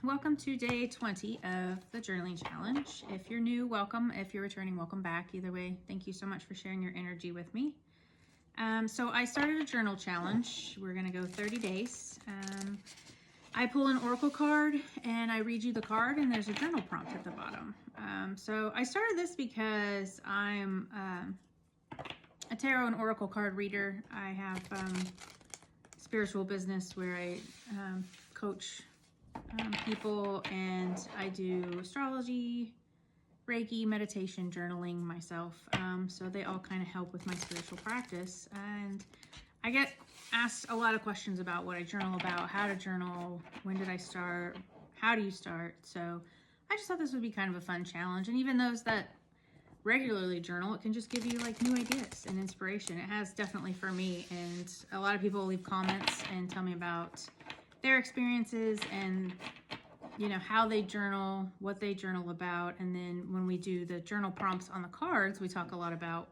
welcome to day 20 of the journaling challenge. If you're new, welcome. If you're returning, welcome back. Either way, thank you so much for sharing your energy with me. So I started a journal challenge. We're going to go 30 days. I pull an oracle card and I read you the card, and there's a journal prompt at the bottom. So I started this because I'm a tarot and oracle card reader. I have spiritual business where I coach people, and I do astrology, Reiki, meditation, journaling myself. So they all kind of help with my spiritual practice. And I get asked a lot of questions about what I journal about, how to journal, when did I start, how do you start? So I just thought this would be kind of a fun challenge. And even those that regularly journal, it can just give you like new ideas and inspiration. It has definitely for me. And a lot of people leave comments and tell me about their experiences and how they journal, what they journal about. And then when we do the journal prompts on the cards, we talk a lot about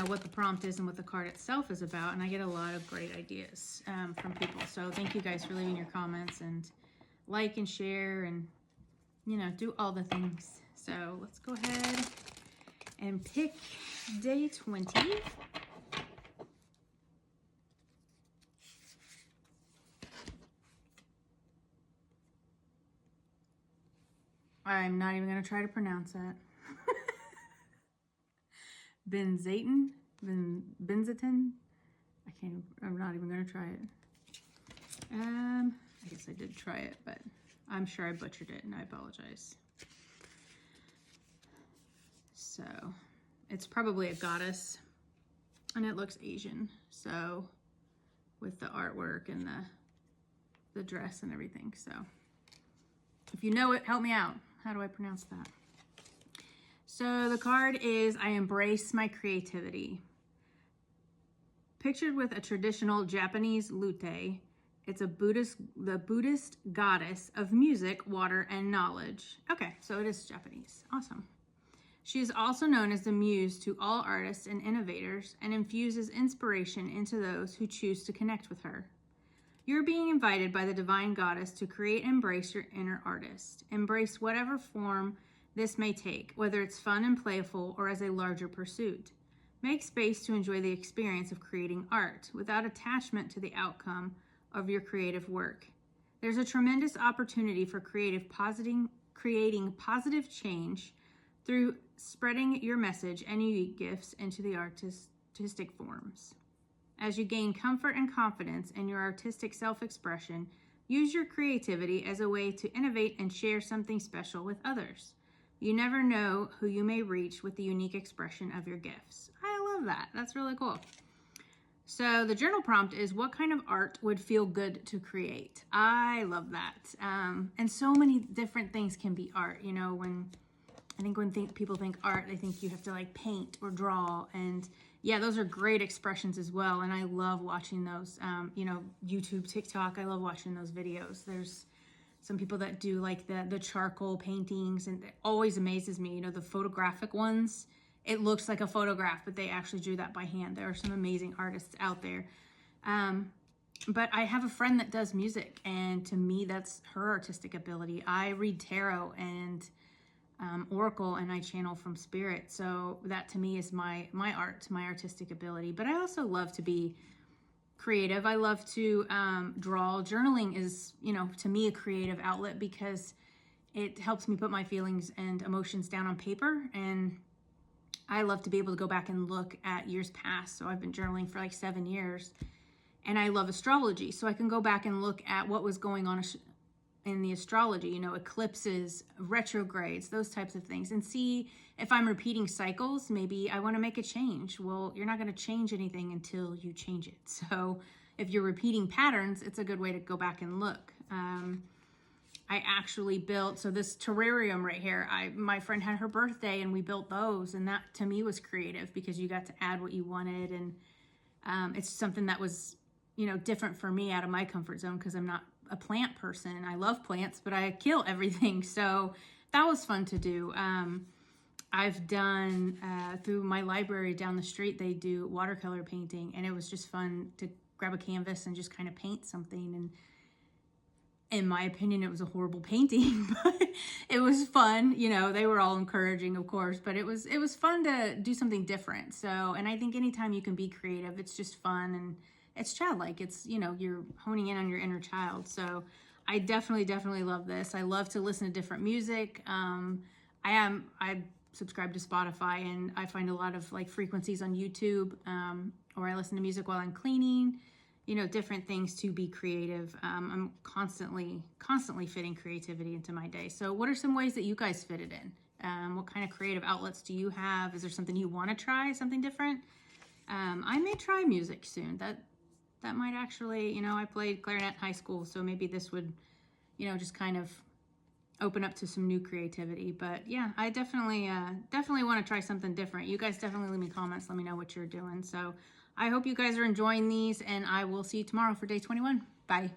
what the prompt is and what the card itself is about. And I get a lot of great ideas from people. So thank you guys for leaving your comments and like and share and do all the things. So let's go ahead and pick day 20. I'm not even going to try to pronounce that. Benzatin? Benzatin? I'm not even going to try it. I guess I did try it, but I'm sure I butchered it and I apologize. So it's probably a goddess and it looks Asian. So with the artwork and the dress and everything. So if you know it, help me out. How do I pronounce that? So the card is I embrace my creativity. Pictured with a traditional Japanese lute, it's the Buddhist goddess of music, water, and knowledge. Okay, so it is Japanese. Awesome. She is also known as the muse to all artists and innovators and infuses inspiration into those who choose to connect with her. You're being invited by the divine goddess to create and embrace your inner artist. Embrace whatever form this may take, whether it's fun and playful or as a larger pursuit. Make space to enjoy the experience of creating art without attachment to the outcome of your creative work. There's a tremendous opportunity for creating positive change through spreading your message and unique gifts into the artistic forms. As you gain comfort and confidence in your artistic self-expression, use your creativity as a way to innovate and share something special with others. You never know who you may reach with the unique expression of your gifts. I love that. That's really cool. So the journal prompt is, what kind of art would feel good to create? I love that. And so many different things can be art. When people think art, they think you have to like paint or draw, and yeah, those are great expressions as well. And I love watching those, YouTube, TikTok. I love watching those videos. There's some people that do like the charcoal paintings, and it always amazes me, the photographic ones. It looks like a photograph, but they actually drew that by hand. There are some amazing artists out there. But I have a friend that does music, and to me, that's her artistic ability. I read tarot and oracle, and I channel from spirit. So that to me is my art, my artistic ability. But I also love to be creative. I love to draw. Journaling is, to me, a creative outlet because it helps me put my feelings and emotions down on paper. And I love to be able to go back and look at years past. So I've been journaling for like 7 years, and I love astrology. So I can go back and look at what was going on in the astrology, eclipses, retrogrades, those types of things, and see if I'm repeating cycles. Maybe I want to make a change. Well, you're not going to change anything until you change it. So if you're repeating patterns, it's a good way to go back and look. I actually built, so this terrarium right here, my friend had her birthday and we built those, and that to me was creative because you got to add what you wanted, and it's something that was, different for me, out of my comfort zone, because I'm not a plant person. I love plants, but I kill everything. So that was fun to do. I've done, through my library down the street, they do watercolor painting, and it was just fun to grab a canvas and just kind of paint something. And in my opinion, it was a horrible painting, but it was fun. You know, they were all encouraging, of course, but it was fun to do something different. So, and I think anytime you can be creative, it's just fun and it's childlike. It's, you know, you're honing in on your inner child. So I definitely love this. I love to listen to different music. I subscribe to Spotify, and I find a lot of like frequencies on YouTube, or I listen to music while I'm cleaning, you know, different things to be creative. I'm constantly fitting creativity into my day. So what are some ways that you guys fit it in? What kind of creative outlets do you have? Is there something you want to try, something different? I may try music soon. That might actually, you know, I played clarinet in high school, so maybe this would, you know, just kind of open up to some new creativity. But yeah, I definitely want to try something different. You guys definitely leave me comments. Let me know what you're doing. So I hope you guys are enjoying these, and I will see you tomorrow for day 21. Bye.